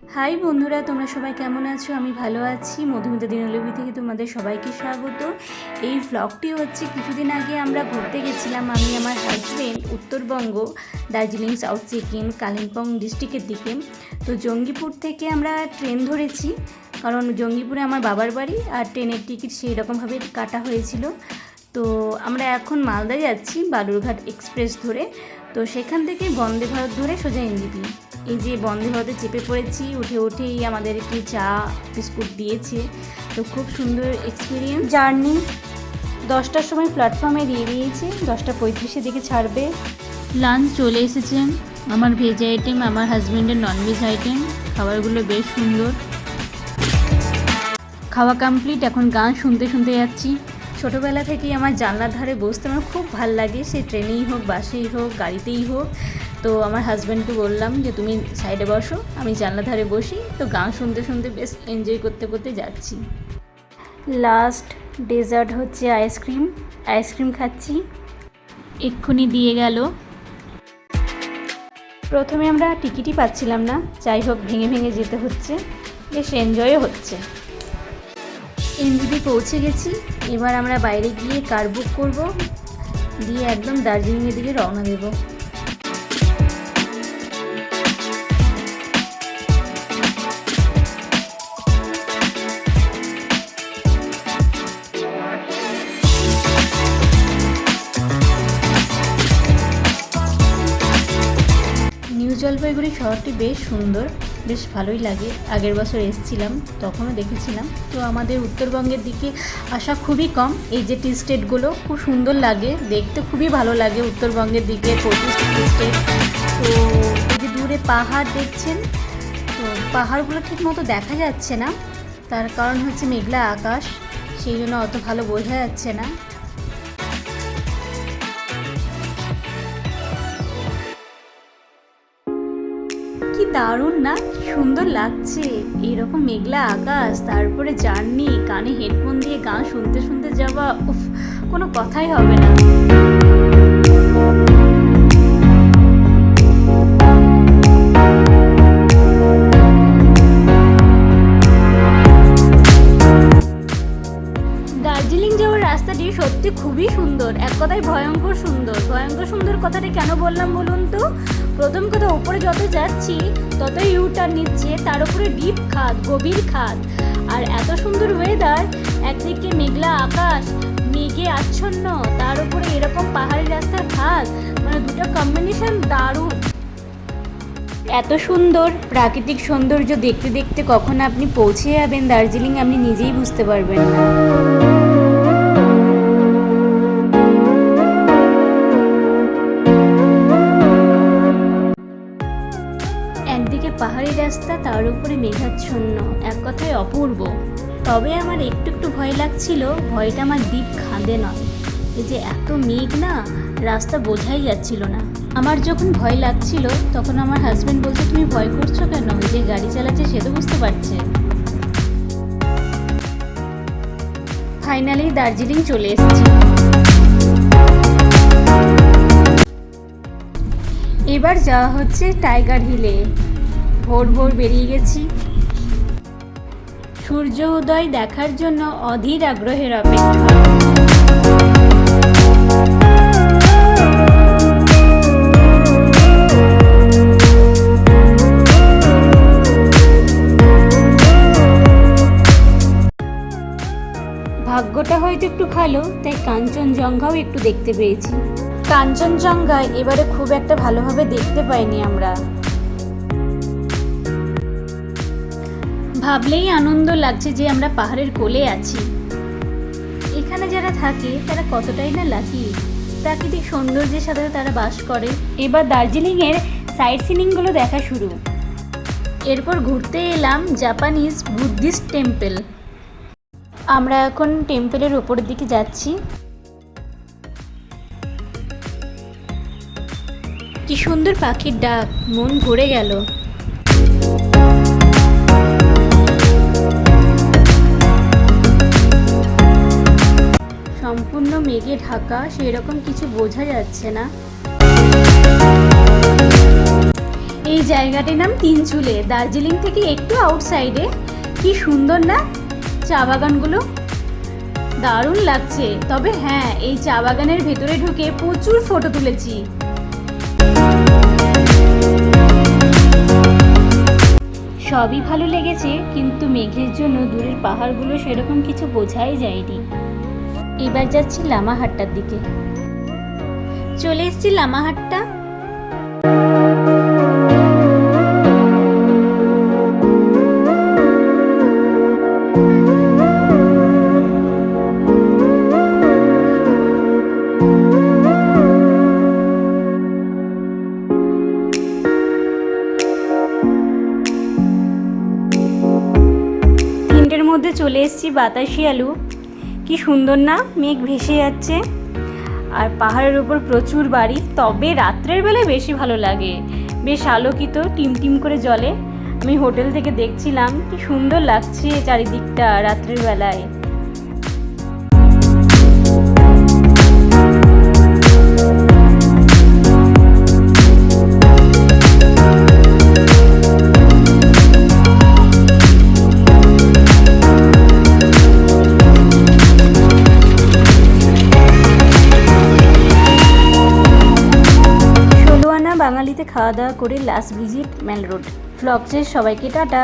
High বন্ধুরা, তোমরা সবাই কেমন আছো? আমি ভালো আছি। মধুমিতা দিনলিপি থেকে তোমাদের সবাইকে স্বাগত। এই ভ্লগটি হচ্ছে কিছুদিন আগে আমরা ঘুরতে গেছিলাম, আমি আমার হাজব্যান্ড, উত্তরবঙ্গ, দার্জিলিং, সাউথ সিকিম, কালিম্পং ডিস্ট্রিক্টের দিকে। তো জঙ্গিপুর থেকে আমরা ট্রেন ধরেছি, কারণ জঙ্গিপুরে আমার বাবার বাড়ি, আর ট্রেনের টিকিট সেই রকমভাবে কাটা হয়েছিল। তো আমরা এখন মালদা যাচ্ছি বালুরঘাট এক্সপ্রেস ধরে। তো সেখান থেকে বন্দে ভারত ধরে সোজা এনজেপি। এই যে বন্দে ভারতে চেপে পড়েছি, উঠেই আমাদেরকে চা বিস্কুট দিয়েছে। তো খুব সুন্দর এক্সপিরিয়েন্স জার্নি। 10টার সময় প্ল্যাটফর্মে দিয়ে দিয়েছে, 10টা 35-এর দিকে ছাড়বে। লাঞ্চ চলে এসেছে, আমার ভেজ আইটেম, আমার হাজব্যান্ডের ননভেজ আইটেম। খাবারগুলো বেশ সুন্দর। খাওয়া কমপ্লিট, এখন গান শুনতে শুনতে যাচ্ছি। ছোটোবেলা থেকেই আমার জানলার ধারে বসতে আমার খুব ভাল লাগে, সে ট্রেনেই হোক, বাসেই হোক, গাড়িতেই হোক। তো আমার হাজব্যান্ডকে বললাম যে তুমি সাইডে বসো, আমি জানলার ধারে বসি। তো গান শুনতে শুনতে বেশ এনজয় করতে করতে যাচ্ছি। লাস্ট ডেজার্ট হচ্ছে আইসক্রিম খাচ্ছি, এক্ষুনি দিয়ে গেল। প্রথমে আমরা টিকিটই পাচ্ছিলাম না, যাই হোক ভেঙে ভেঙে যেতে হচ্ছে, বেশ এনজয়ও হচ্ছে। এনজেপি পৌঁছে গেছি, এবার আমরা বাইরে গিয়ে কার বুক করবো, দিয়ে একদম দার্জিলিংয়ের দিকে রওনা দেবো। নিউ জলপাইগুড়ি শহরটি বেশ সুন্দর, বেশ ভালোই লাগে। আগের বছর এসেছিলাম, তখনও দেখেছিলাম। তো আমাদের উত্তরবঙ্গের দিকে আসা খুবই কম। এই যে টি স্টেটগুলো খুব সুন্দর লাগে দেখতে, খুবই ভালো লাগে উত্তরবঙ্গের দিকে 25 টি স্টেট। তো এই যে দূরে পাহাড় দেখছেন, তো পাহাড়গুলো ঠিক মতো দেখা যাচ্ছে না, তার কারণ হচ্ছে মেঘলা আকাশ, সেই জন্য অত ভালো বোঝা যাচ্ছে না। কি দারুণ না, সুন্দর লাগছে এইরকম মেঘলা আকাশ, তারপরে জার্নি, কানে হেডফোন দিয়ে গান শুনতে শুনতে যাওয়া, উফ, কোনো কথাই হবে না। দার্জিলিং যাওয়ার রাস্তাটি সত্যি খুবই সুন্দর, এক কথায় ভয়ঙ্কর সুন্দর। ভয়ঙ্কর সুন্দর কথাটা কেন বললাম বলুন তো? প্রথম কথা, উপরে যত যাচ্ছি ততই ইউটার্ন নিচ্ছে, তার উপরে ডিপ খাদ, গভীর খাদ, আর এত সুন্দর ওয়েদার, একদিকে মেঘলা আকাশ, মেঘে আচ্ছন্ন, তার উপরে এরকম পাহাড়ি রাস্তার খাদ, মানে দুটো কম্বিনেশন দারুণ। এত সুন্দর প্রাকৃতিক সৌন্দর্য দেখতে দেখতে কখন আপনি পৌঁছে যাবেন দার্জিলিং, আপনি নিজেই বুঝতে পারবেন না। একদিকে পাহাড়ি রাস্তা, তার উপরে মেঘাচ্ছন্ন, এক কথায় অপূর্ব। তবে আমার একটু একটু ভয় লাগছিল, ভয়টা আমার ডিপ খাদে নয়, এই যে এত মেঘ না, রাস্তা বোঝাই যাচ্ছিল না। আমার যখন ভয় লাগছিল তখন আমার হাজব্যান্ড বলছে তুমি ভয় করছো কেন, যে গাড়ি চালাচ্ছে সে তো বুঝতে পারছে। ফাইনালি দার্জিলিং চলে এসেছি। এবার যাওয়া হচ্ছে টাইগার হিলে। ভোর ভোর বেরিয়ে গেছি, সূর্য উদয় দেখার জন্য অধীর আগ্রহের অপেক্ষা। ভাগ্যটা হয়তো একটু ভালো, তাই কাঞ্চনজঙ্ঘাও একটু দেখতে পেয়েছি। কাঞ্চনজঙ্ঘা এবারে খুব একটা ভালোভাবে দেখতে পাইনি আমরা। ভাবলেই আনন্দ লাগছে যে আমরা পাহাড়ের কোলে আছি। এখানে যারা থাকে তারা কতটাই না লাকি, প্রাকৃতিক সৌন্দর্যের সাথে তারা বাস করে। এবার দার্জিলিংয়ের সাইট সিনিংগুলো দেখা শুরু। এরপর ঘুরতে এলাম জাপানিজ বুদ্ধিস্ট টেম্পল। আমরা এখন টেম্পলের উপরের দিকে যাচ্ছি। কি সুন্দর পাখির ডাক, মন ভরে গেল। সম্পূর্ণ মেঘে ঢাকা, সেরকম কিছু বোঝা যাচ্ছে না। এই জায়গাটির নাম তিনচুলে, দার্জিলিং থেকে একটু আউটসাইডে। কি সুন্দর না চা বাগানগুলো, দারুণ লাগছে। তবে হ্যাঁ, এই চা বাগানের ভেতরে ঢুকে প্রচুর ফটো তুলেছি। সবই ভালো লেগেছে, কিন্তু মেঘের জন্য দূরের পাহাড়গুলো সেরকম কিছু বোঝাই যায়নি। এবার যাচ্ছি লামাহাট্টার দিকে। চলে এসেছি লামাহাট্টা। মধ্যে চলে এসেছি বাতাসি আলু। কি সুন্দর না, মেঘ ভেসে যাচ্ছে আর পাহাড়ের উপর প্রচুর বাড়ি। তবে রাত্রের বেলায় বেশি ভালো লাগে, বেশ আলোকিত, টিমটিম করে জ্বলে। আমি হোটেল থেকে দেখছিলাম কি সুন্দর লাগছে চারিদিকটা রাত্রের বেলায়। বাঙালিতে খাওয়া দাওয়া করে লাস্ট ভিজিট মেল রোড। ভ্লগসের সবাইকে টাটা।